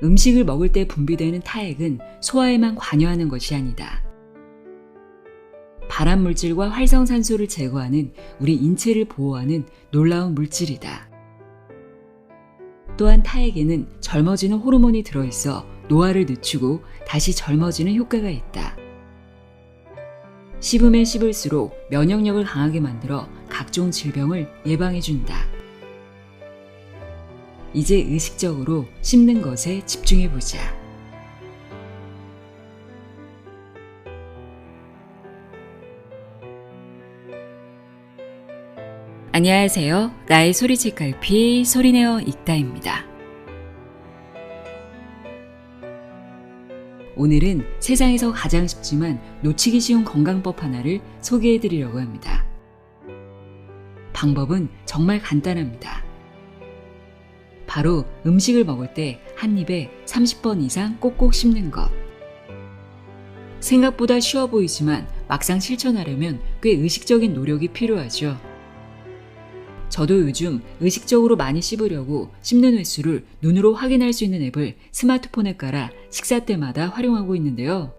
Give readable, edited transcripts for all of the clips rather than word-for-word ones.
음식을 먹을 때 분비되는 타액은 소화에만 관여하는 것이 아니다. 발암물질과 활성산소를 제거하는 우리 인체를 보호하는 놀라운 물질이다. 또한 타액에는 젊어지는 호르몬이 들어있어 노화를 늦추고 다시 젊어지는 효과가 있다. 씹으면 씹을수록 면역력을 강하게 만들어 각종 질병을 예방해준다. 이제 의식적으로 씹는 것에 집중해보자. 안녕하세요. 나의 소리책갈피 소리내어 읽다입니다. 오늘은 세상에서 가장 쉽지만 놓치기 쉬운 건강법 하나를 소개해드리려고 합니다. 방법은 정말 간단합니다. 바로 음식을 먹을 때 한 입에 30번 이상 꼭꼭 씹는 것. 생각보다 쉬워 보이지만 막상 실천하려면 꽤 의식적인 노력이 필요하죠. 저도 요즘 의식적으로 많이 씹으려고 씹는 횟수를 눈으로 확인할 수 있는 앱을 스마트폰에 깔아 식사 때마다 활용하고 있는데요.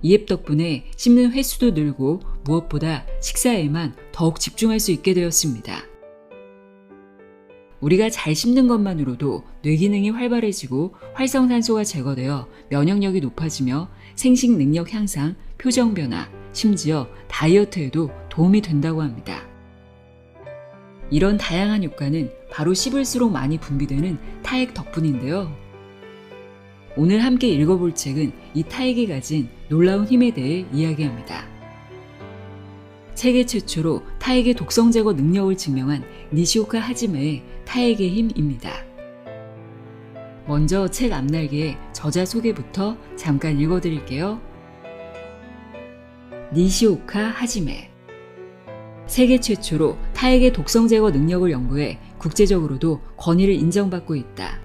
이 앱 덕분에 씹는 횟수도 늘고 무엇보다 식사에만 더욱 집중할 수 있게 되었습니다. 우리가 잘 씹는 것만으로도 뇌기능이 활발해지고 활성산소가 제거되어 면역력이 높아지며 생식 능력 향상, 표정 변화, 심지어 다이어트에도 도움이 된다고 합니다. 이런 다양한 효과는 바로 씹을수록 많이 분비되는 타액 덕분인데요. 오늘 함께 읽어볼 책은 이 타액이 가진 놀라운 힘에 대해 이야기합니다. 세계 최초로 타액의 독성 제거 능력을 증명한 니시오카 하지메의 타액의 힘입니다. 먼저 책 앞날개의 저자 소개부터 잠깐 읽어드릴게요. 니시오카 하지메. 세계 최초로 타액의 독성 제거 능력을 연구해 국제적으로도 권위를 인정받고 있다.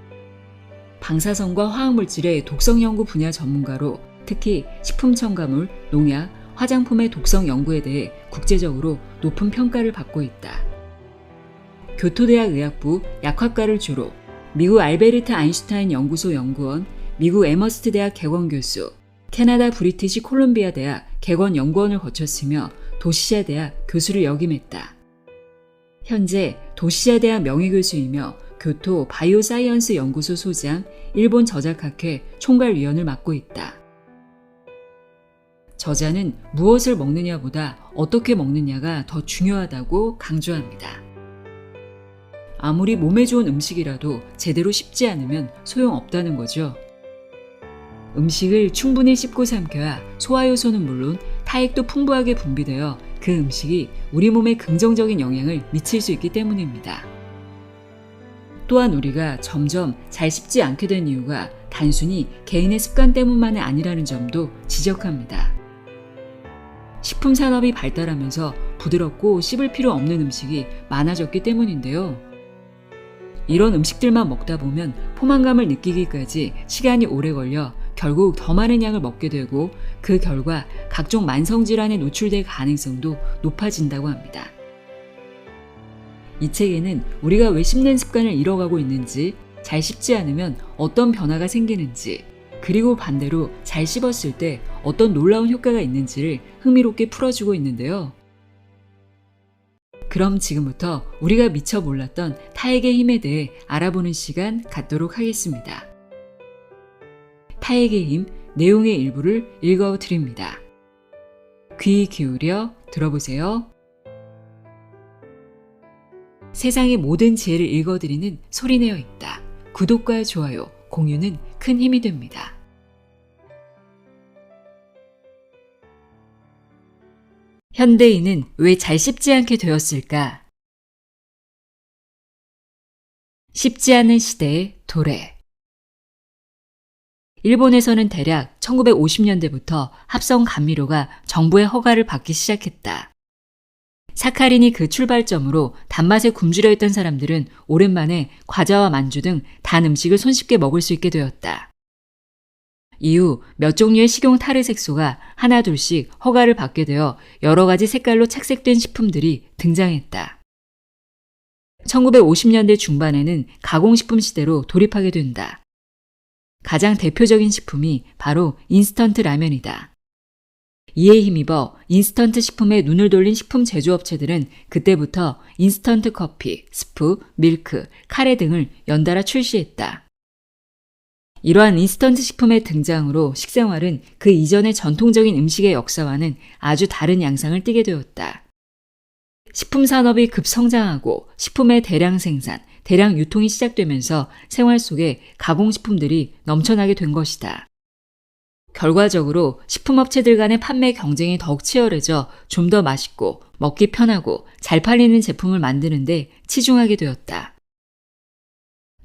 방사선과 화학물질의 독성 연구 분야 전문가로 특히 식품 첨가물, 농약, 화장품의 독성 연구에 대해 국제적으로 높은 평가를 받고 있다. 교토대학 의학부 약학과를 졸업, 미국 알베르트 아인슈타인 연구소 연구원, 미국 에머스트 대학 개원교수, 캐나다 브리티시 콜롬비아 대학 개원연구원을 거쳤으며 도시아 대학 교수를 역임했다. 현재 도시아 대학 명예교수이며 교토 바이오사이언스 연구소 소장, 일본 저작학회 총괄위원을 맡고 있다. 저자는 무엇을 먹느냐보다 어떻게 먹느냐가 더 중요하다고 강조합니다. 아무리 몸에 좋은 음식이라도 제대로 씹지 않으면 소용없다는 거죠. 음식을 충분히 씹고 삼켜야 소화효소는 물론 타액도 풍부하게 분비되어 그 음식이 우리 몸에 긍정적인 영향을 미칠 수 있기 때문입니다. 또한 우리가 점점 잘 씹지 않게 된 이유가 단순히 개인의 습관 때문만이 아니라는 점도 지적합니다. 식품 산업이 발달하면서 부드럽고 씹을 필요 없는 음식이 많아졌기 때문인데요. 이런 음식들만 먹다 보면 포만감을 느끼기까지 시간이 오래 걸려 결국 더 많은 양을 먹게 되고 그 결과 각종 만성질환에 노출될 가능성도 높아진다고 합니다. 이 책에는 우리가 왜 씹는 습관을 잃어가고 있는지, 잘 씹지 않으면 어떤 변화가 생기는지, 그리고 반대로 잘 씹었을 때 어떤 놀라운 효과가 있는지를 흥미롭게 풀어주고 있는데요. 그럼 지금부터 우리가 미처 몰랐던 타액의 힘에 대해 알아보는 시간 갖도록 하겠습니다. 타액의 힘, 내용의 일부를 읽어드립니다. 귀 기울여 들어보세요. 세상의 모든 지혜를 읽어드리는 소리내어 읽다. 구독과 좋아요, 공유는 큰 힘이 됩니다. 현대인은 왜 잘 씹지 않게 되었을까? 씹지 않는 시대의 도래. 일본에서는 대략 1950년대부터 합성 감미료가 정부의 허가를 받기 시작했다. 사카린이 그 출발점으로 단맛에 굶주려 있던 사람들은 오랜만에 과자와 만주 등 단 음식을 손쉽게 먹을 수 있게 되었다. 이후 몇 종류의 식용 타르색소가 하나둘씩 허가를 받게 되어 여러 가지 색깔로 착색된 식품들이 등장했다. 1950년대 중반에는 가공식품 시대로 돌입하게 된다. 가장 대표적인 식품이 바로 인스턴트 라면이다. 이에 힘입어 인스턴트 식품에 눈을 돌린 식품 제조업체들은 그때부터 인스턴트 커피, 스프, 밀크, 카레 등을 연달아 출시했다. 이러한 인스턴트 식품의 등장으로 식생활은 그 이전의 전통적인 음식의 역사와는 아주 다른 양상을 띠게 되었다. 식품 산업이 급성장하고 식품의 대량 생산, 대량 유통이 시작되면서 생활 속에 가공식품들이 넘쳐나게 된 것이다. 결과적으로 식품업체들 간의 판매 경쟁이 더욱 치열해져 좀 더 맛있고 먹기 편하고 잘 팔리는 제품을 만드는데 치중하게 되었다.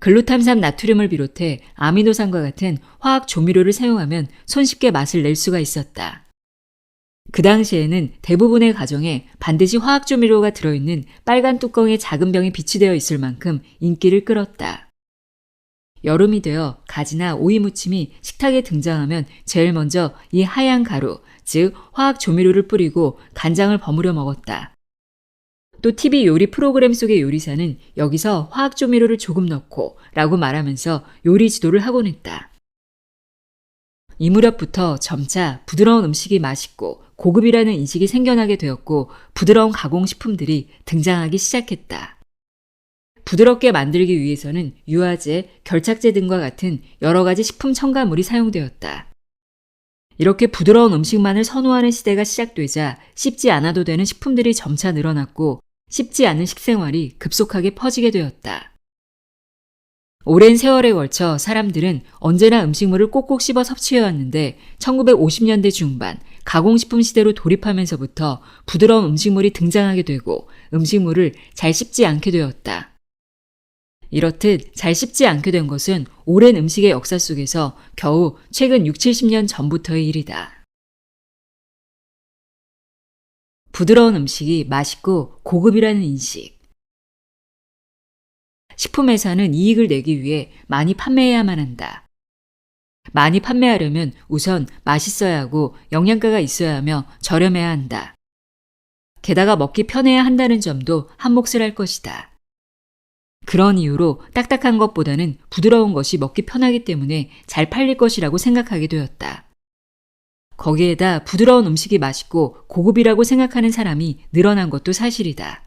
글루탐산 나트륨을 비롯해 아미노산과 같은 화학 조미료를 사용하면 손쉽게 맛을 낼 수가 있었다. 그 당시에는 대부분의 가정에 반드시 화학 조미료가 들어있는 빨간 뚜껑의 작은 병이 비치되어 있을 만큼 인기를 끌었다. 여름이 되어 가지나 오이 무침이 식탁에 등장하면 제일 먼저 이 하얀 가루, 즉 화학 조미료를 뿌리고 간장을 버무려 먹었다. 또 TV 요리 프로그램 속의 요리사는 여기서 화학 조미료를 조금 넣고 라고 말하면서 요리 지도를 하곤 했다. 이 무렵부터 점차 부드러운 음식이 맛있고 고급이라는 인식이 생겨나게 되었고 부드러운 가공식품들이 등장하기 시작했다. 부드럽게 만들기 위해서는 유화제, 결착제 등과 같은 여러 가지 식품 첨가물이 사용되었다. 이렇게 부드러운 음식만을 선호하는 시대가 시작되자 씹지 않아도 되는 식품들이 점차 늘어났고 씹지 않은 식생활이 급속하게 퍼지게 되었다. 오랜 세월에 걸쳐 사람들은 언제나 음식물을 꼭꼭 씹어 섭취해왔는데 1950년대 중반 가공식품 시대로 돌입하면서부터 부드러운 음식물이 등장하게 되고 음식물을 잘 씹지 않게 되었다. 이렇듯 잘 씹지 않게 된 것은 오랜 음식의 역사 속에서 겨우 최근 6, 70년 전부터의 일이다. 부드러운 음식이 맛있고 고급이라는 인식. 식품회사는 이익을 내기 위해 많이 판매해야만 한다. 많이 판매하려면 우선 맛있어야 하고 영양가가 있어야 하며 저렴해야 한다. 게다가 먹기 편해야 한다는 점도 한몫을 할 것이다. 그런 이유로 딱딱한 것보다는 부드러운 것이 먹기 편하기 때문에 잘 팔릴 것이라고 생각하게 되었다. 거기에다 부드러운 음식이 맛있고 고급이라고 생각하는 사람이 늘어난 것도 사실이다.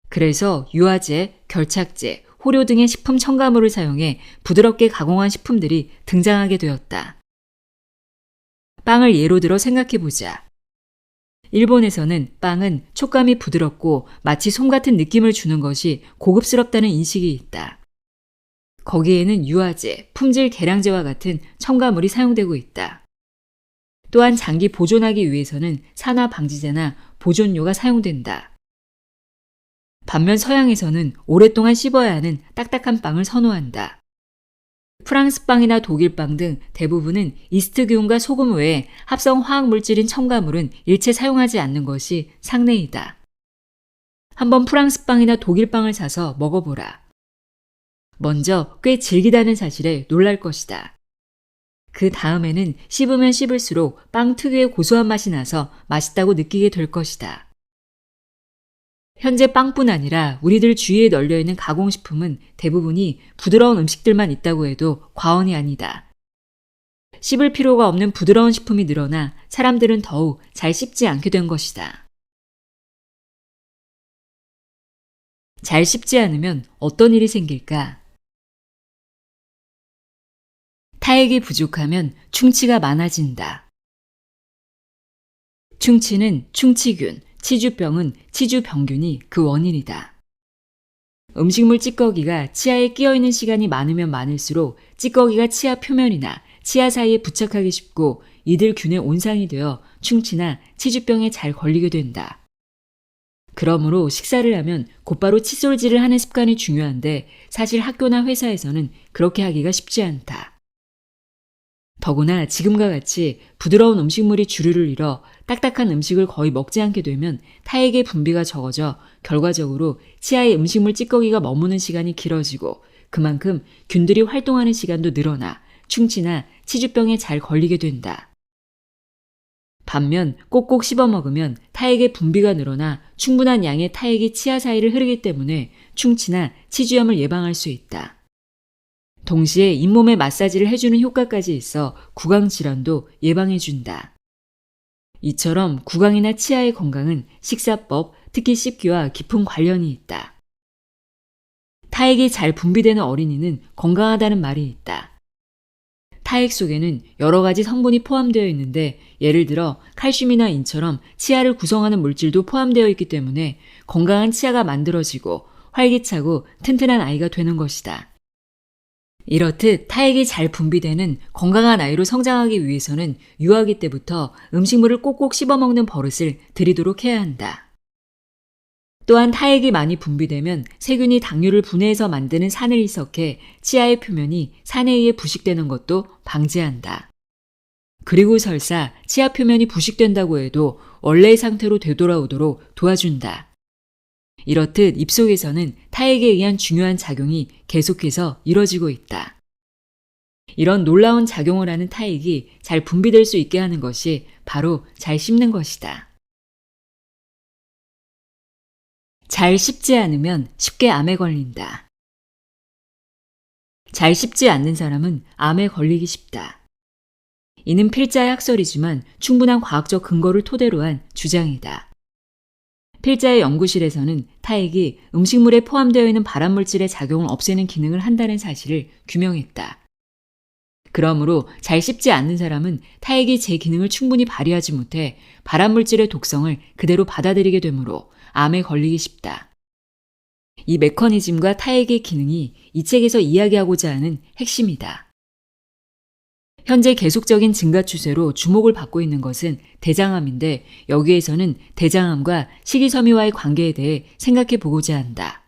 그래서 유화제, 결착제, 호료 등의 식품 첨가물을 사용해 부드럽게 가공한 식품들이 등장하게 되었다. 빵을 예로 들어 생각해보자. 일본에서는 빵은 촉감이 부드럽고 마치 솜 같은 느낌을 주는 것이 고급스럽다는 인식이 있다. 거기에는 유화제, 품질 계량제와 같은 첨가물이 사용되고 있다. 또한 장기 보존하기 위해서는 산화 방지제나 보존료가 사용된다. 반면 서양에서는 오랫동안 씹어야 하는 딱딱한 빵을 선호한다. 프랑스 빵이나 독일 빵 등 대부분은 이스트균과 소금 외에 합성 화학물질인 첨가물은 일체 사용하지 않는 것이 상례이다. 한번 프랑스 빵이나 독일 빵을 사서 먹어보라. 먼저 꽤 질기다는 사실에 놀랄 것이다. 그 다음에는 씹으면 씹을수록 빵 특유의 고소한 맛이 나서 맛있다고 느끼게 될 것이다. 현재 빵뿐 아니라 우리들 주위에 널려있는 가공식품은 대부분이 부드러운 음식들만 있다고 해도 과언이 아니다. 씹을 필요가 없는 부드러운 식품이 늘어나 사람들은 더욱 잘 씹지 않게 된 것이다. 잘 씹지 않으면 어떤 일이 생길까? 타액이 부족하면 충치가 많아진다. 충치는 충치균, 치주병은 치주병균이 그 원인이다. 음식물 찌꺼기가 치아에 끼어있는 시간이 많으면 많을수록 찌꺼기가 치아 표면이나 치아 사이에 부착하기 쉽고 이들 균의 온상이 되어 충치나 치주병에 잘 걸리게 된다. 그러므로 식사를 하면 곧바로 칫솔질을 하는 습관이 중요한데 사실 학교나 회사에서는 그렇게 하기가 쉽지 않다. 더구나 지금과 같이 부드러운 음식물이 주류를 이뤄 딱딱한 음식을 거의 먹지 않게 되면 타액의 분비가 적어져 결과적으로 치아에 음식물 찌꺼기가 머무는 시간이 길어지고 그만큼 균들이 활동하는 시간도 늘어나 충치나 치주병에 잘 걸리게 된다. 반면 꼭꼭 씹어 먹으면 타액의 분비가 늘어나 충분한 양의 타액이 치아 사이를 흐르기 때문에 충치나 치주염을 예방할 수 있다. 동시에 잇몸에 마사지를 해주는 효과까지 있어 구강 질환도 예방해준다. 이처럼 구강이나 치아의 건강은 식사법, 특히 씹기와 깊은 관련이 있다. 타액이 잘 분비되는 어린이는 건강하다는 말이 있다. 타액 속에는 여러 가지 성분이 포함되어 있는데 예를 들어 칼슘이나 인처럼 치아를 구성하는 물질도 포함되어 있기 때문에 건강한 치아가 만들어지고 활기차고 튼튼한 아이가 되는 것이다. 이렇듯 타액이 잘 분비되는 건강한 아이로 성장하기 위해서는 유아기 때부터 음식물을 꼭꼭 씹어먹는 버릇을 들이도록 해야 한다. 또한 타액이 많이 분비되면 세균이 당류를 분해해서 만드는 산을 희석해 치아의 표면이 산에 의해 부식되는 것도 방지한다. 그리고 설사 치아 표면이 부식된다고 해도 원래의 상태로 되돌아오도록 도와준다. 이렇듯 입속에서는 타액에 의한 중요한 작용이 계속해서 이뤄지고 있다. 이런 놀라운 작용을 하는 타액이 잘 분비될 수 있게 하는 것이 바로 잘 씹는 것이다. 잘 씹지 않으면 쉽게 암에 걸린다. 잘 씹지 않는 사람은 암에 걸리기 쉽다. 이는 필자의 학설이지만 충분한 과학적 근거를 토대로 한 주장이다. 필자의 연구실에서는 타액이 음식물에 포함되어 있는 발암물질의 작용을 없애는 기능을 한다는 사실을 규명했다. 그러므로 잘 씹지 않는 사람은 타액이 제 기능을 충분히 발휘하지 못해 발암물질의 독성을 그대로 받아들이게 되므로 암에 걸리기 쉽다. 이 메커니즘과 타액의 기능이 이 책에서 이야기하고자 하는 핵심이다. 현재 계속적인 증가 추세로 주목을 받고 있는 것은 대장암인데 여기에서는 대장암과 식이섬유와의 관계에 대해 생각해 보고자 한다.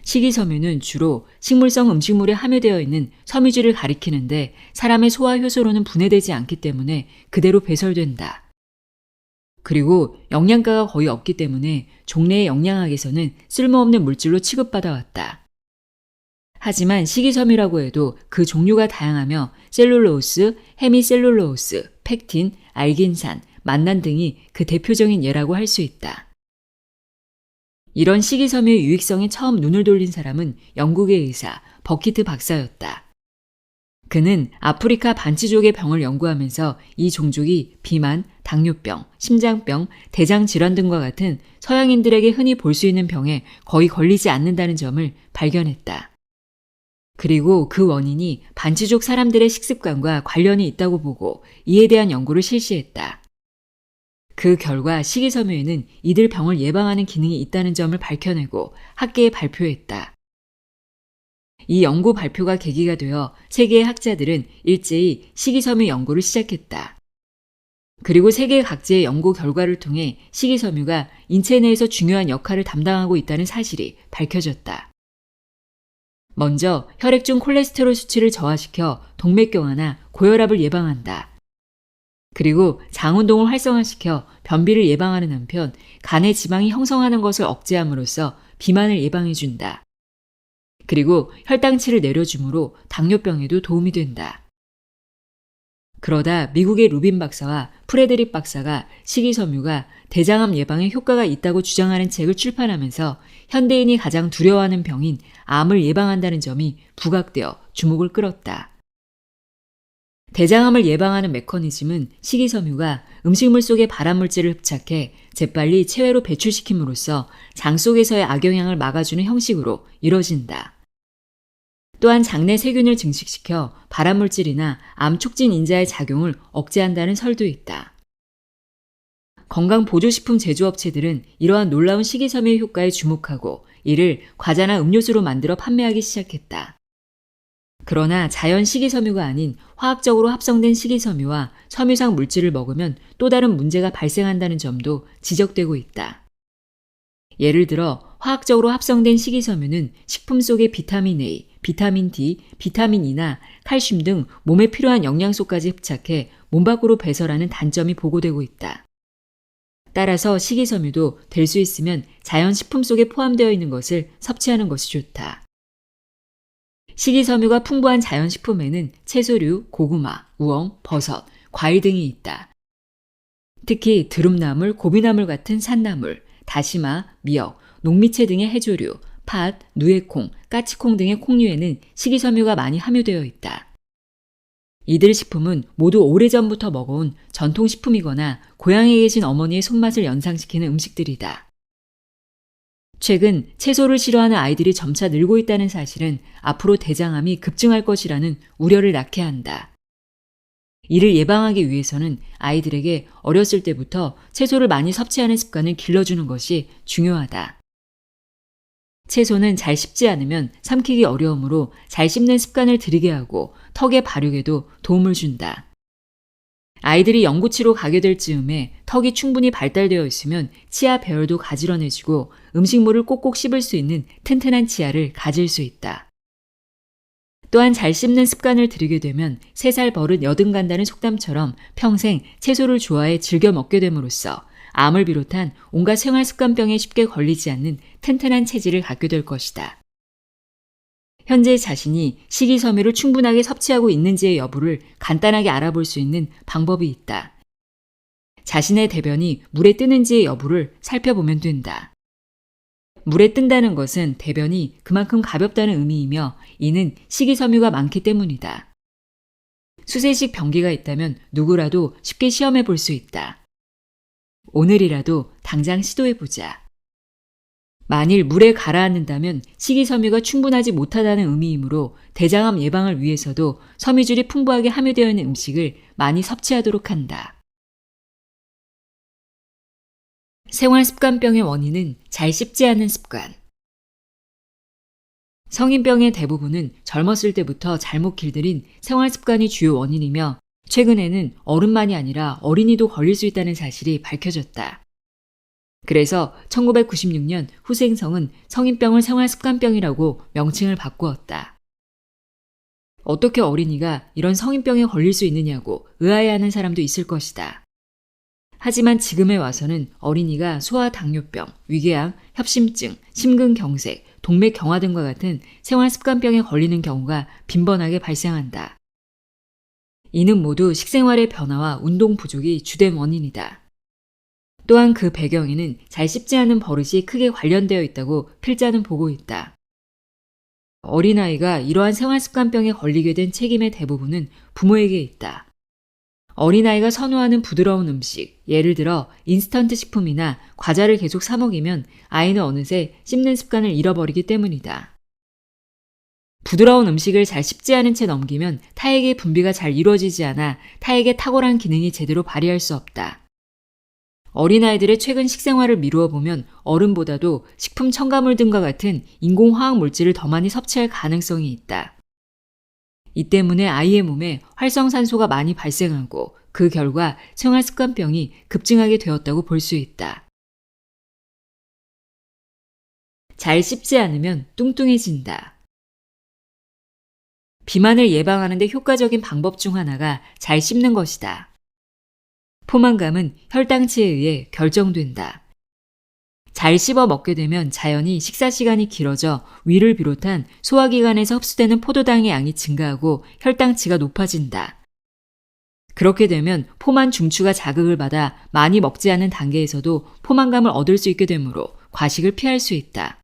식이섬유는 주로 식물성 음식물에 함유되어 있는 섬유질을 가리키는데 사람의 소화 효소로는 분해되지 않기 때문에 그대로 배설된다. 그리고 영양가가 거의 없기 때문에 종래의 영양학에서는 쓸모없는 물질로 취급받아 왔다. 하지만 식이섬유라고 해도 그 종류가 다양하며 셀룰로스, 헤미셀룰로스, 펙틴, 알긴산, 만난 등이 그 대표적인 예라고 할 수 있다. 이런 식이섬유의 유익성에 처음 눈을 돌린 사람은 영국의 의사 버키트 박사였다. 그는 아프리카 반치족의 병을 연구하면서 이 종족이 비만, 당뇨병, 심장병, 대장질환 등과 같은 서양인들에게 흔히 볼 수 있는 병에 거의 걸리지 않는다는 점을 발견했다. 그리고 그 원인이 반치족 사람들의 식습관과 관련이 있다고 보고 이에 대한 연구를 실시했다. 그 결과 식이섬유에는 이들 병을 예방하는 기능이 있다는 점을 밝혀내고 학계에 발표했다. 이 연구 발표가 계기가 되어 세계의 학자들은 일제히 식이섬유 연구를 시작했다. 그리고 세계 각지의 연구 결과를 통해 식이섬유가 인체 내에서 중요한 역할을 담당하고 있다는 사실이 밝혀졌다. 먼저 혈액 중 콜레스테롤 수치를 저하시켜 동맥경화나 고혈압을 예방한다. 그리고 장운동을 활성화시켜 변비를 예방하는 한편 간에 지방이 형성하는 것을 억제함으로써 비만을 예방해준다. 그리고 혈당치를 내려줌으로 당뇨병에도 도움이 된다. 그러다 미국의 루빈 박사와 프레드릭 박사가 식이섬유가 대장암 예방에 효과가 있다고 주장하는 책을 출판하면서 현대인이 가장 두려워하는 병인 암을 예방한다는 점이 부각되어 주목을 끌었다. 대장암을 예방하는 메커니즘은 식이섬유가 음식물 속의 발암물질을 흡착해 재빨리 체외로 배출시킴으로써 장 속에서의 악영향을 막아주는 형식으로 이뤄진다. 또한 장내 세균을 증식시켜 발암물질이나 암 촉진 인자의 작용을 억제한다는 설도 있다. 건강보조식품 제조업체들은 이러한 놀라운 식이섬유의 효과에 주목하고 이를 과자나 음료수로 만들어 판매하기 시작했다. 그러나 자연 식이섬유가 아닌 화학적으로 합성된 식이섬유와 섬유상 물질을 먹으면 또 다른 문제가 발생한다는 점도 지적되고 있다. 예를 들어 화학적으로 합성된 식이섬유는 식품 속의 비타민 A, 비타민 D, 비타민 E나 칼슘 등 몸에 필요한 영양소까지 흡착해 몸 밖으로 배설하는 단점이 보고되고 있다. 따라서 식이섬유도 될 수 있으면 자연 식품 속에 포함되어 있는 것을 섭취하는 것이 좋다. 식이섬유가 풍부한 자연 식품에는 채소류, 고구마, 우엉, 버섯, 과일 등이 있다. 특히 드rum나물, 고비나물 같은 산나물, 다시마, 미역, 녹미채 등의 해조류, 팥, 누에콩, 까치콩 등의 콩류에는 식이섬유가 많이 함유되어 있다. 이들 식품은 모두 오래전부터 먹어온 전통식품이거나 고향에 계신 어머니의 손맛을 연상시키는 음식들이다. 최근 채소를 싫어하는 아이들이 점차 늘고 있다는 사실은 앞으로 대장암이 급증할 것이라는 우려를 낳게 한다. 이를 예방하기 위해서는 아이들에게 어렸을 때부터 채소를 많이 섭취하는 습관을 길러주는 것이 중요하다. 채소는 잘 씹지 않으면 삼키기 어려우므로 잘 씹는 습관을 들이게 하고 턱의 발육에도 도움을 준다. 아이들이 영구치로 가게 될 즈음에 턱이 충분히 발달되어 있으면 치아 배열도 가지런해지고 음식물을 꼭꼭 씹을 수 있는 튼튼한 치아를 가질 수 있다. 또한 잘 씹는 습관을 들이게 되면 3살 버릇 여든 간다는 속담처럼 평생 채소를 좋아해 즐겨 먹게 됨으로써 암을 비롯한 온갖 생활습관병에 쉽게 걸리지 않는 튼튼한 체질을 갖게 될 것이다. 현재 자신이 식이섬유를 충분하게 섭취하고 있는지의 여부를 간단하게 알아볼 수 있는 방법이 있다. 자신의 대변이 물에 뜨는지의 여부를 살펴보면 된다. 물에 뜬다는 것은 대변이 그만큼 가볍다는 의미이며 이는 식이섬유가 많기 때문이다. 수세식 변기가 있다면 누구라도 쉽게 시험해 볼 수 있다. 오늘이라도 당장 시도해보자. 만일 물에 가라앉는다면 식이섬유가 충분하지 못하다는 의미이므로 대장암 예방을 위해서도 섬유질이 풍부하게 함유되어 있는 음식을 많이 섭취하도록 한다. 생활습관병의 원인은 잘 씹지 않는 습관. 성인병의 대부분은 젊었을 때부터 잘못 길들인 생활습관이 주요 원인이며 최근에는 어른만이 아니라 어린이도 걸릴 수 있다는 사실이 밝혀졌다. 그래서 1996년 후생성은 성인병을 생활습관병이라고 명칭을 바꾸었다. 어떻게 어린이가 이런 성인병에 걸릴 수 있느냐고 의아해하는 사람도 있을 것이다. 하지만 지금에 와서는 어린이가 소아당뇨병, 위궤양, 협심증, 심근경색, 동맥경화 등과 같은 생활습관병에 걸리는 경우가 빈번하게 발생한다. 이는 모두 식생활의 변화와 운동 부족이 주된 원인이다. 또한 그 배경에는 잘 씹지 않은 버릇이 크게 관련되어 있다고 필자는 보고 있다. 어린아이가 이러한 생활습관병에 걸리게 된 책임의 대부분은 부모에게 있다. 어린아이가 선호하는 부드러운 음식, 예를 들어 인스턴트 식품이나 과자를 계속 사 먹이면 아이는 어느새 씹는 습관을 잃어버리기 때문이다. 부드러운 음식을 잘 씹지 않은 채 넘기면 타액의 분비가 잘 이루어지지 않아 타액의 탁월한 기능이 제대로 발휘할 수 없다. 어린아이들의 최근 식생활을 미루어 보면 어른보다도 식품 첨가물 등과 같은 인공화학 물질을 더 많이 섭취할 가능성이 있다. 이 때문에 아이의 몸에 활성산소가 많이 발생하고 그 결과 생활습관병이 급증하게 되었다고 볼 수 있다. 잘 씹지 않으면 뚱뚱해진다. 비만을 예방하는 데 효과적인 방법 중 하나가 잘 씹는 것이다. 포만감은 혈당치에 의해 결정된다. 잘 씹어 먹게 되면 자연히 식사 시간이 길어져 위를 비롯한 소화기관에서 흡수되는 포도당의 양이 증가하고 혈당치가 높아진다. 그렇게 되면 포만 중추가 자극을 받아 많이 먹지 않은 단계에서도 포만감을 얻을 수 있게 되므로 과식을 피할 수 있다.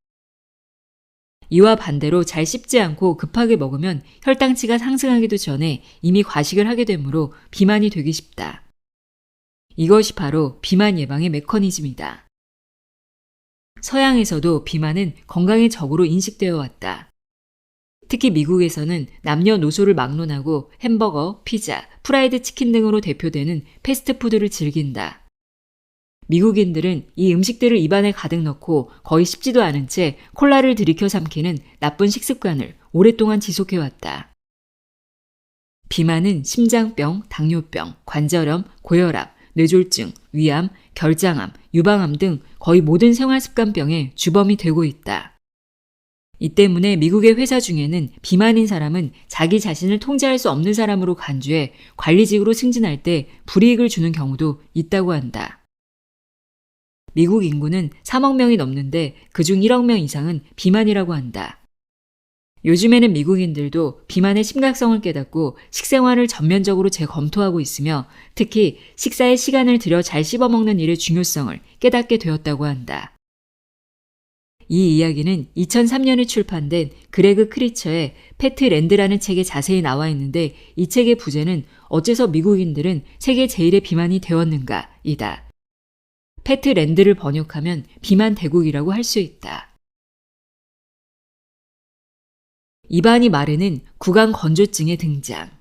이와 반대로 잘 씹지 않고 급하게 먹으면 혈당치가 상승하기도 전에 이미 과식을 하게 되므로 비만이 되기 쉽다. 이것이 바로 비만 예방의 메커니즘이다. 서양에서도 비만은 건강의 적으로 인식되어 왔다. 특히 미국에서는 남녀노소를 막론하고 햄버거, 피자, 프라이드 치킨 등으로 대표되는 패스트푸드를 즐긴다. 미국인들은 이 음식들을 입안에 가득 넣고 거의 씹지도 않은 채 콜라를 들이켜 삼키는 나쁜 식습관을 오랫동안 지속해왔다. 비만은 심장병, 당뇨병, 관절염, 고혈압, 뇌졸중, 위암, 결장암, 유방암 등 거의 모든 생활습관병의 주범이 되고 있다. 이 때문에 미국의 회사 중에는 비만인 사람은 자기 자신을 통제할 수 없는 사람으로 간주해 관리직으로 승진할 때 불이익을 주는 경우도 있다고 한다. 미국 인구는 3억 명이 넘는데 그중 1억 명 이상은 비만이라고 한다. 요즘에는 미국인들도 비만의 심각성을 깨닫고 식생활을 전면적으로 재검토하고 있으며 특히 식사에 시간을 들여 잘 씹어먹는 일의 중요성을 깨닫게 되었다고 한다. 이 이야기는 2003년에 출판된 그레그 크리처의 패트 랜드라는 책에 자세히 나와 있는데 이 책의 부제는 어째서 미국인들은 세계 제일의 비만이 되었는가 이다. 패트 랜드를 번역하면 비만 대국이라고 할 수 있다. 입안이 마르는 구강 건조증의 등장.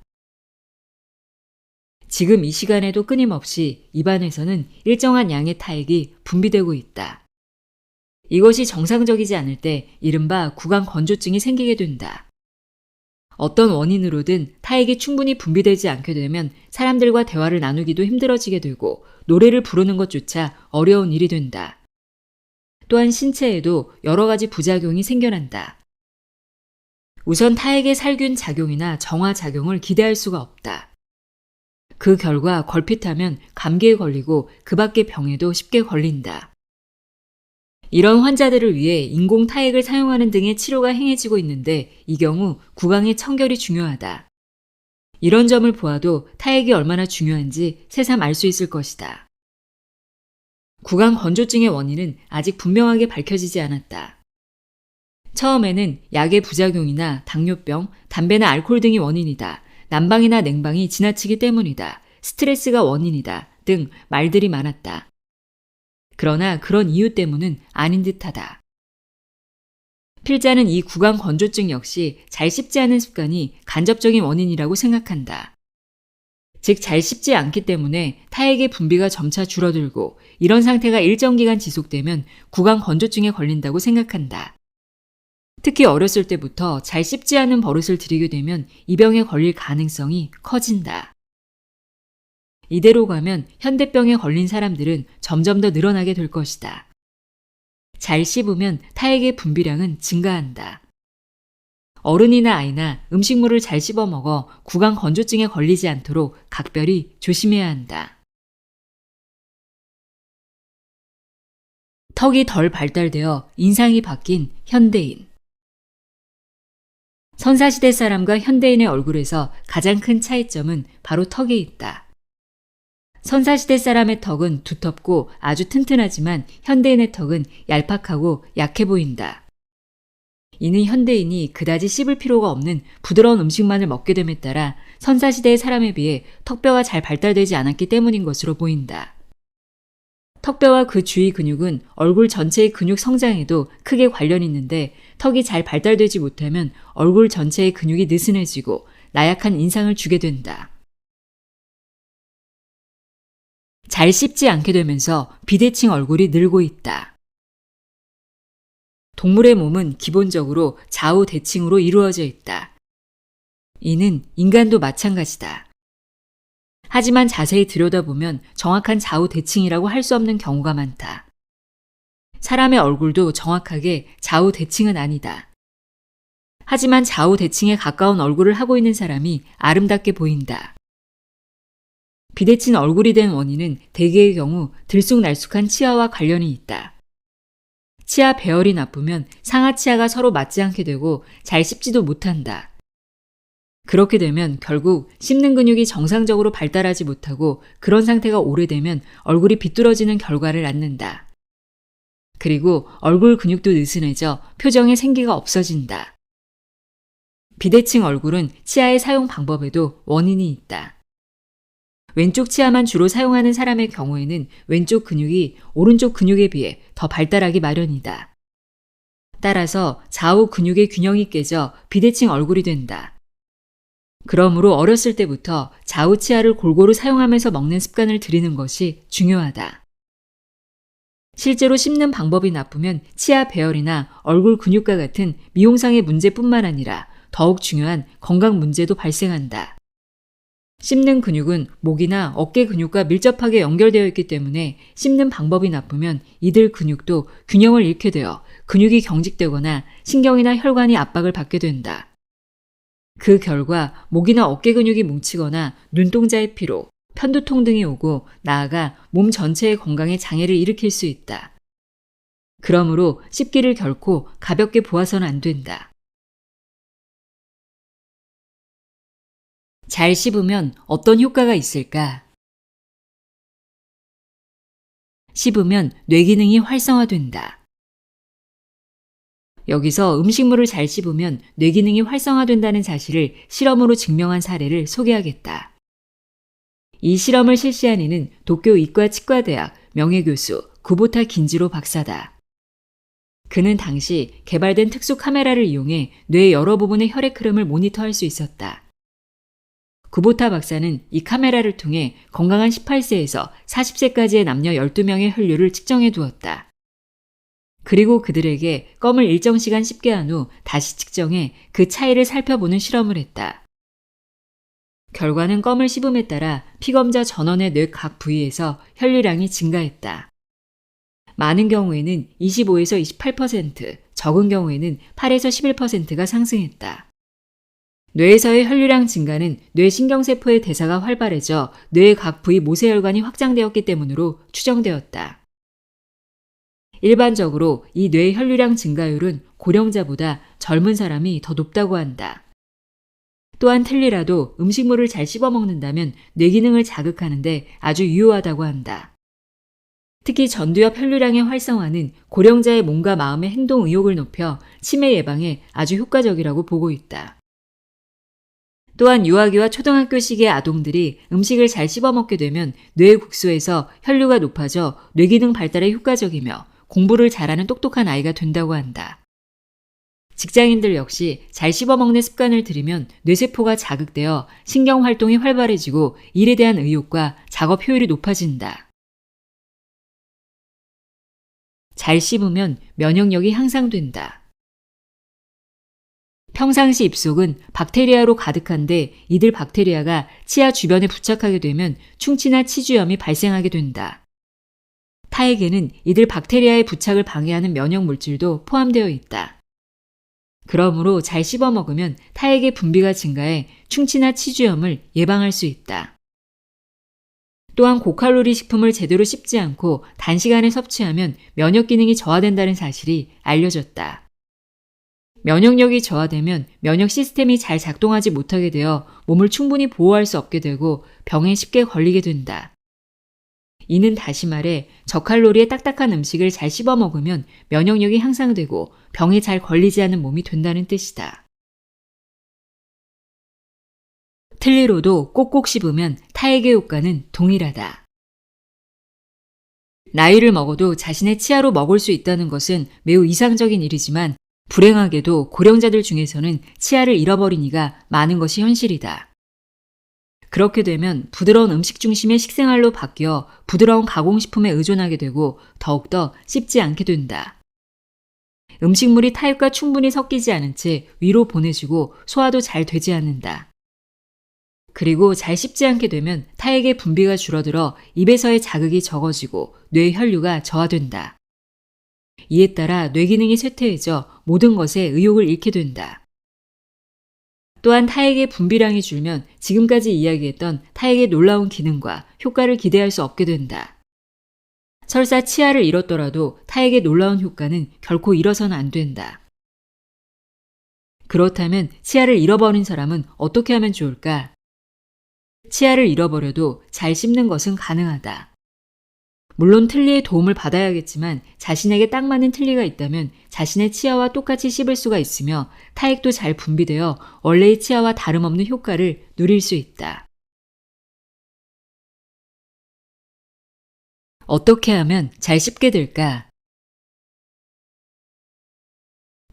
지금 이 시간에도 끊임없이 입안에서는 일정한 양의 타액이 분비되고 있다. 이것이 정상적이지 않을 때 이른바 구강 건조증이 생기게 된다. 어떤 원인으로든 타액이 충분히 분비되지 않게 되면 사람들과 대화를 나누기도 힘들어지게 되고 노래를 부르는 것조차 어려운 일이 된다. 또한 신체에도 여러 가지 부작용이 생겨난다. 우선 타액의 살균 작용이나 정화 작용을 기대할 수가 없다. 그 결과 걸핏하면 감기에 걸리고 그 밖의 병에도 쉽게 걸린다. 이런 환자들을 위해 인공 타액을 사용하는 등의 치료가 행해지고 있는데 이 경우 구강의 청결이 중요하다. 이런 점을 보아도 타액이 얼마나 중요한지 새삼 알 수 있을 것이다. 구강 건조증의 원인은 아직 분명하게 밝혀지지 않았다. 처음에는 약의 부작용이나 당뇨병, 담배나 알코올 등이 원인이다. 난방이나 냉방이 지나치기 때문이다. 스트레스가 원인이다. 등 말들이 많았다. 그러나 그런 이유 때문은 아닌 듯하다. 필자는 이 구강 건조증 역시 잘 씹지 않은 습관이 간접적인 원인이라고 생각한다. 즉 잘 씹지 않기 때문에 타액의 분비가 점차 줄어들고 이런 상태가 일정 기간 지속되면 구강 건조증에 걸린다고 생각한다. 특히 어렸을 때부터 잘 씹지 않는 버릇을 들이게 되면 이 병에 걸릴 가능성이 커진다. 이대로 가면 현대병에 걸린 사람들은 점점 더 늘어나게 될 것이다. 잘 씹으면 타액의 분비량은 증가한다. 어른이나 아이나 음식물을 잘 씹어 먹어 구강 건조증에 걸리지 않도록 각별히 조심해야 한다. 턱이 덜 발달되어 인상이 바뀐 현대인. 선사시대 사람과 현대인의 얼굴에서 가장 큰 차이점은 바로 턱에 있다. 선사시대 사람의 턱은 두텁고 아주 튼튼하지만 현대인의 턱은 얄팍하고 약해 보인다. 이는 현대인이 그다지 씹을 필요가 없는 부드러운 음식만을 먹게 됨에 따라 선사시대의 사람에 비해 턱뼈가 잘 발달되지 않았기 때문인 것으로 보인다. 턱뼈와 그 주위 근육은 얼굴 전체의 근육 성장에도 크게 관련이 있는데 턱이 잘 발달되지 못하면 얼굴 전체의 근육이 느슨해지고 나약한 인상을 주게 된다. 잘 씹지 않게 되면서 비대칭 얼굴이 늘고 있다. 동물의 몸은 기본적으로 좌우 대칭으로 이루어져 있다. 이는 인간도 마찬가지다. 하지만 자세히 들여다보면 정확한 좌우 대칭이라고 할 수 없는 경우가 많다. 사람의 얼굴도 정확하게 좌우 대칭은 아니다. 하지만 좌우 대칭에 가까운 얼굴을 하고 있는 사람이 아름답게 보인다. 비대칭 얼굴이 된 원인은 대개의 경우 들쑥날쑥한 치아와 관련이 있다. 치아 배열이 나쁘면 상하 치아가 서로 맞지 않게 되고 잘 씹지도 못한다. 그렇게 되면 결국 씹는 근육이 정상적으로 발달하지 못하고 그런 상태가 오래되면 얼굴이 비뚤어지는 결과를 낳는다. 그리고 얼굴 근육도 느슨해져 표정에 생기가 없어진다. 비대칭 얼굴은 치아의 사용 방법에도 원인이 있다. 왼쪽 치아만 주로 사용하는 사람의 경우에는 왼쪽 근육이 오른쪽 근육에 비해 더 발달하기 마련이다. 따라서 좌우 근육의 균형이 깨져 비대칭 얼굴이 된다. 그러므로 어렸을 때부터 좌우 치아를 골고루 사용하면서 먹는 습관을 들이는 것이 중요하다. 실제로 씹는 방법이 나쁘면 치아 배열이나 얼굴 근육과 같은 미용상의 문제뿐만 아니라 더욱 중요한 건강 문제도 발생한다. 씹는 근육은 목이나 어깨 근육과 밀접하게 연결되어 있기 때문에 씹는 방법이 나쁘면 이들 근육도 균형을 잃게 되어 근육이 경직되거나 신경이나 혈관이 압박을 받게 된다. 그 결과 목이나 어깨 근육이 뭉치거나 눈동자의 피로, 편두통 등이 오고 나아가 몸 전체의 건강에 장애를 일으킬 수 있다. 그러므로 씹기를 결코 가볍게 보아서는 안 된다. 잘 씹으면 어떤 효과가 있을까? 씹으면 뇌 기능이 활성화된다. 여기서 음식물을 잘 씹으면 뇌 기능이 활성화된다는 사실을 실험으로 증명한 사례를 소개하겠다. 이 실험을 실시한 이는 도쿄 이과치과대학 명예교수 구보타 긴지로 박사다. 그는 당시 개발된 특수 카메라를 이용해 뇌의 여러 부분의 혈액 흐름을 모니터할 수 있었다. 구보타 박사는 이 카메라를 통해 건강한 18세에서 40세까지의 남녀 12명의 혈류를 측정해 두었다. 그리고 그들에게 껌을 일정 시간 씹게 한 후 다시 측정해 그 차이를 살펴보는 실험을 했다. 결과는 껌을 씹음에 따라 피검자 전원의 뇌 각 부위에서 혈류량이 증가했다. 많은 경우에는 25에서 28%, 적은 경우에는 8에서 11%가 상승했다. 뇌에서의 혈류량 증가는 뇌 신경세포의 대사가 활발해져 뇌의 각 부위 모세혈관이 확장되었기 때문으로 추정되었다. 일반적으로 이 뇌 혈류량 증가율은 고령자보다 젊은 사람이 더 높다고 한다. 또한 틀리라도 음식물을 잘 씹어먹는다면 뇌 기능을 자극하는데 아주 유효하다고 한다. 특히 전두엽 혈류량의 활성화는 고령자의 몸과 마음의 행동 의욕을 높여 치매 예방에 아주 효과적이라고 보고 있다. 또한 유아기와 초등학교 시기의 아동들이 음식을 잘 씹어먹게 되면 뇌의 국소에서 혈류가 높아져 뇌기능 발달에 효과적이며 공부를 잘하는 똑똑한 아이가 된다고 한다. 직장인들 역시 잘 씹어먹는 습관을 들이면 뇌세포가 자극되어 신경활동이 활발해지고 일에 대한 의욕과 작업 효율이 높아진다. 잘 씹으면 면역력이 향상된다. 평상시 입속은 박테리아로 가득한데 이들 박테리아가 치아 주변에 부착하게 되면 충치나 치주염이 발생하게 된다. 타액에는 이들 박테리아의 부착을 방해하는 면역 물질도 포함되어 있다. 그러므로 잘 씹어 먹으면 타액의 분비가 증가해 충치나 치주염을 예방할 수 있다. 또한 고칼로리 식품을 제대로 씹지 않고 단시간에 섭취하면 면역 기능이 저하된다는 사실이 알려졌다. 면역력이 저하되면 면역 시스템이 잘 작동하지 못하게 되어 몸을 충분히 보호할 수 없게 되고 병에 쉽게 걸리게 된다. 이는 다시 말해 저칼로리의 딱딱한 음식을 잘 씹어 먹으면 면역력이 향상되고 병에 잘 걸리지 않는 몸이 된다는 뜻이다. 틀니로도 꼭꼭 씹으면 타액의 효과는 동일하다. 나이를 먹어도 자신의 치아로 먹을 수 있다는 것은 매우 이상적인 일이지만 불행하게도 고령자들 중에서는 치아를 잃어버린 이가 많은 것이 현실이다. 그렇게 되면 부드러운 음식 중심의 식생활로 바뀌어 부드러운 가공식품에 의존하게 되고 더욱더 씹지 않게 된다. 음식물이 타액과 충분히 섞이지 않은 채 위로 보내지고 소화도 잘 되지 않는다. 그리고 잘 씹지 않게 되면 타액의 분비가 줄어들어 입에서의 자극이 적어지고 뇌 혈류가 저하된다. 이에 따라 뇌 기능이 쇠퇴해져 모든 것에 의욕을 잃게 된다. 또한 타액의 분비량이 줄면 지금까지 이야기했던 타액의 놀라운 기능과 효과를 기대할 수 없게 된다. 설사 치아를 잃었더라도 타액의 놀라운 효과는 결코 잃어서는 안 된다. 그렇다면 치아를 잃어버린 사람은 어떻게 하면 좋을까? 치아를 잃어버려도 잘 씹는 것은 가능하다. 물론 틀니의 도움을 받아야겠지만 자신에게 딱 맞는 틀니가 있다면 자신의 치아와 똑같이 씹을 수가 있으며 타액도 잘 분비되어 원래의 치아와 다름없는 효과를 누릴 수 있다. 어떻게 하면 잘 씹게 될까?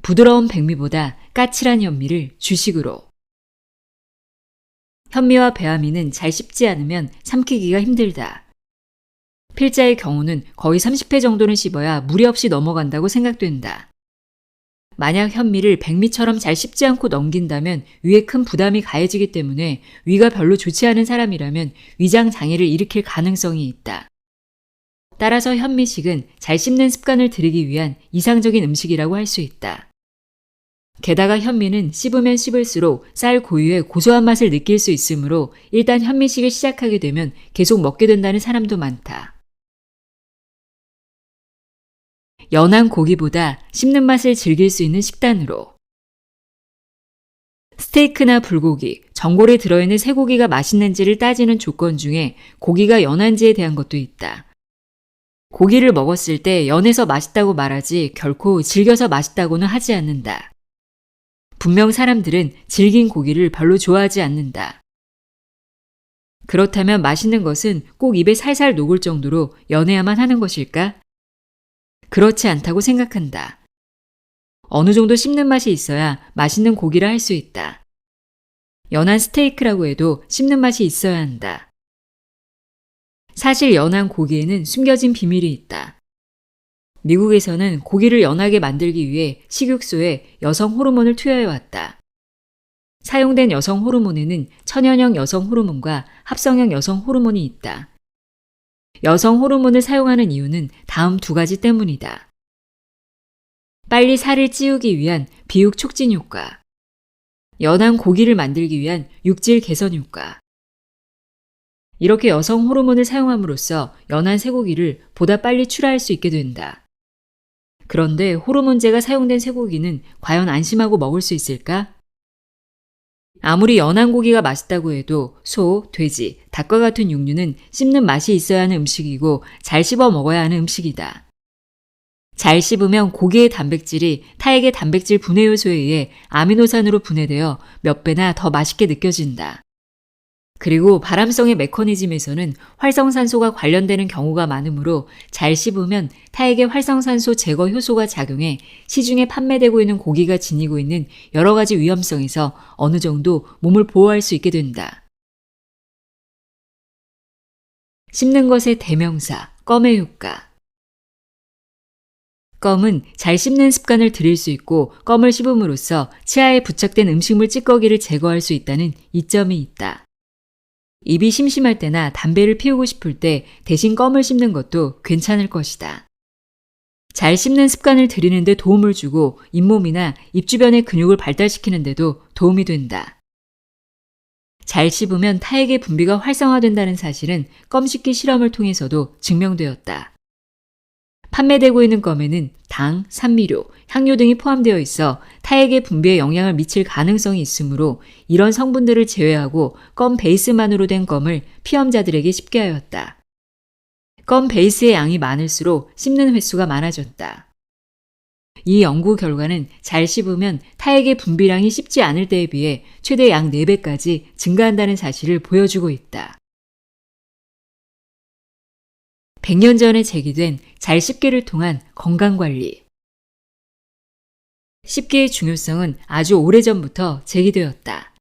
부드러운 백미보다 까칠한 현미를 주식으로. 현미와 배아미는 잘 씹지 않으면 삼키기가 힘들다. 필자의 경우는 거의 30회 정도는 씹어야 무리 없이 넘어간다고 생각된다. 만약 현미를 백미처럼 잘 씹지 않고 넘긴다면 위에 큰 부담이 가해지기 때문에 위가 별로 좋지 않은 사람이라면 위장 장애를 일으킬 가능성이 있다. 따라서 현미식은 잘 씹는 습관을 들이기 위한 이상적인 음식이라고 할 수 있다. 게다가 현미는 씹으면 씹을수록 쌀 고유의 고소한 맛을 느낄 수 있으므로 일단 현미식을 시작하게 되면 계속 먹게 된다는 사람도 많다. 연한 고기보다 씹는 맛을 즐길 수 있는 식단으로. 스테이크나 불고기, 전골에 들어있는 쇠고기가 맛있는지를 따지는 조건 중에 고기가 연한지에 대한 것도 있다. 고기를 먹었을 때 연해서 맛있다고 말하지 결코 질겨서 맛있다고는 하지 않는다. 분명 사람들은 질긴 고기를 별로 좋아하지 않는다. 그렇다면 맛있는 것은 꼭 입에 살살 녹을 정도로 연해야만 하는 것일까? 그렇지 않다고 생각한다. 어느 정도 씹는 맛이 있어야 맛있는 고기라 할 수 있다. 연한 스테이크라고 해도 씹는 맛이 있어야 한다. 사실 연한 고기에는 숨겨진 비밀이 있다. 미국에서는 고기를 연하게 만들기 위해 식육소에 여성 호르몬을 투여해왔다. 사용된 여성 호르몬에는 천연형 여성 호르몬과 합성형 여성 호르몬이 있다. 여성 호르몬을 사용하는 이유는 다음 두 가지 때문이다. 빨리 살을 찌우기 위한 비육 촉진 효과, 연한 고기를 만들기 위한 육질 개선 효과. 이렇게 여성 호르몬을 사용함으로써 연한 쇠고기를 보다 빨리 출하할 수 있게 된다. 그런데 호르몬제가 사용된 쇠고기는 과연 안심하고 먹을 수 있을까? 아무리 연한 고기가 맛있다고 해도 소, 돼지, 닭과 같은 육류는 씹는 맛이 있어야 하는 음식이고 잘 씹어 먹어야 하는 음식이다. 잘 씹으면 고기의 단백질이 타액의 단백질 분해 요소에 의해 아미노산으로 분해되어 몇 배나 더 맛있게 느껴진다. 그리고 발암성의 메커니즘에서는 활성산소가 관련되는 경우가 많으므로 잘 씹으면 타액의 활성산소 제거 효소가 작용해 시중에 판매되고 있는 고기가 지니고 있는 여러 가지 위험성에서 어느 정도 몸을 보호할 수 있게 된다. 씹는 것의 대명사, 껌의 효과. 껌은 잘 씹는 습관을 들일 수 있고 껌을 씹음으로써 치아에 부착된 음식물 찌꺼기를 제거할 수 있다는 이점이 있다. 입이 심심할 때나 담배를 피우고 싶을 때 대신 껌을 씹는 것도 괜찮을 것이다. 잘 씹는 습관을 들이는 데 도움을 주고 잇몸이나 입 주변의 근육을 발달시키는 데도 도움이 된다. 잘 씹으면 타액의 분비가 활성화된다는 사실은 껌 씹기 실험을 통해서도 증명되었다. 판매되고 있는 껌에는 당, 산미료, 향료 등이 포함되어 있어 타액의 분비에 영향을 미칠 가능성이 있으므로 이런 성분들을 제외하고 껌 베이스만으로 된 껌을 피험자들에게 씹게 하였다. 껌 베이스의 양이 많을수록 씹는 횟수가 많아졌다. 이 연구 결과는 잘 씹으면 타액의 분비량이 씹지 않을 때에 비해 최대 약 4배까지 증가한다는 사실을 보여주고 있다. 100년 전에 제기된 잘 씹기를 통한 건강관리. 씹기의 중요성은 아주 오래전부터 제기되었다.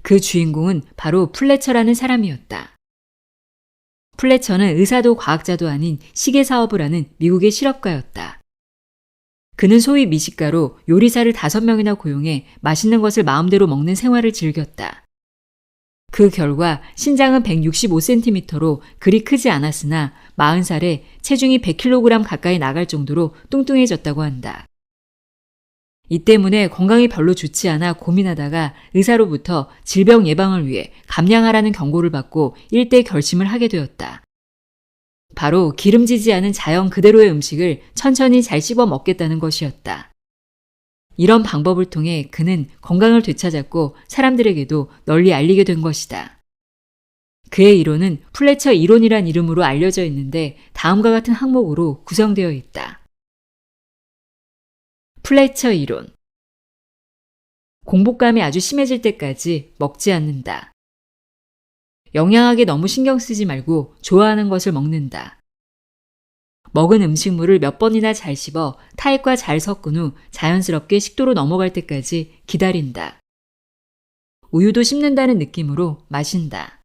그 주인공은 바로 플래처라는 사람이었다. 플래처는 의사도 과학자도 아닌 시계 사업을 하는 미국의 실업가였다. 그는 소위 미식가로 요리사를 5명이나 고용해 맛있는 것을 마음대로 먹는 생활을 즐겼다. 그 결과 신장은 165cm로 그리 크지 않았으나 40살에 체중이 100kg 가까이 나갈 정도로 뚱뚱해졌다고 한다. 이 때문에 건강이 별로 좋지 않아 고민하다가 의사로부터 질병 예방을 위해 감량하라는 경고를 받고 일대 결심을 하게 되었다. 바로 기름지지 않은 자연 그대로의 음식을 천천히 잘 씹어 먹겠다는 것이었다. 이런 방법을 통해 그는 건강을 되찾았고 사람들에게도 널리 알리게 된 것이다. 그의 이론은 플래처 이론이란 이름으로 알려져 있는데 다음과 같은 항목으로 구성되어 있다. 플래처 이론. 공복감이 아주 심해질 때까지 먹지 않는다. 영양하게 너무 신경 쓰지 말고 좋아하는 것을 먹는다. 먹은 음식물을 몇 번이나 잘 씹어 타액과 잘 섞은 후 자연스럽게 식도로 넘어갈 때까지 기다린다. 우유도 씹는다는 느낌으로 마신다.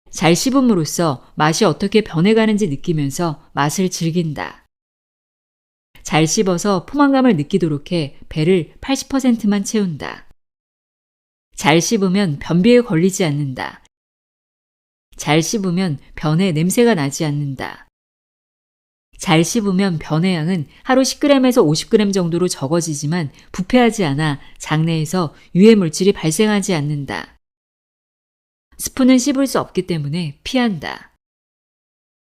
잘 씹음으로써 맛이 어떻게 변해가는지 느끼면서 맛을 즐긴다. 잘 씹어서 포만감을 느끼도록 해 배를 80%만 채운다. 잘 씹으면 변비에 걸리지 않는다. 잘 씹으면 변에 냄새가 나지 않는다. 잘 씹으면 변의 양은 하루 10g에서 50g 정도로 적어지지만 부패하지 않아 장내에서 유해 물질이 발생하지 않는다. 스프는 씹을 수 없기 때문에 피한다.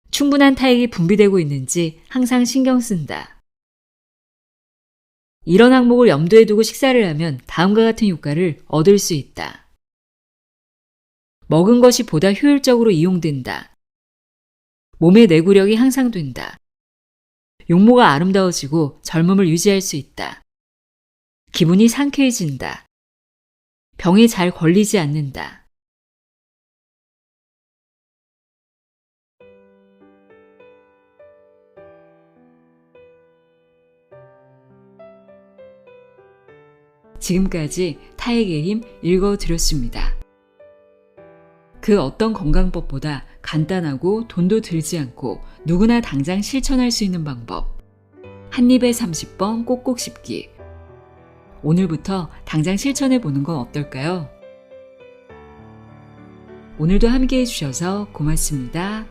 충분한 타액이 분비되고 있는지 항상 신경 쓴다. 이런 항목을 염두에 두고 식사를 하면 다음과 같은 효과를 얻을 수 있다. 먹은 것이 보다 효율적으로 이용된다. 몸의 내구력이 향상된다. 용모가 아름다워지고 젊음을 유지할 수 있다. 기분이 상쾌해진다. 병이 잘 걸리지 않는다. 지금까지 타액의 힘 읽어드렸습니다. 그 어떤 건강법보다 간단하고 돈도 들지 않고 누구나 당장 실천할 수 있는 방법. 한입에 30번 꼭꼭 씹기. 오늘부터 당장 실천해 보는 건 어떨까요? 오늘도 함께 해주셔서 고맙습니다.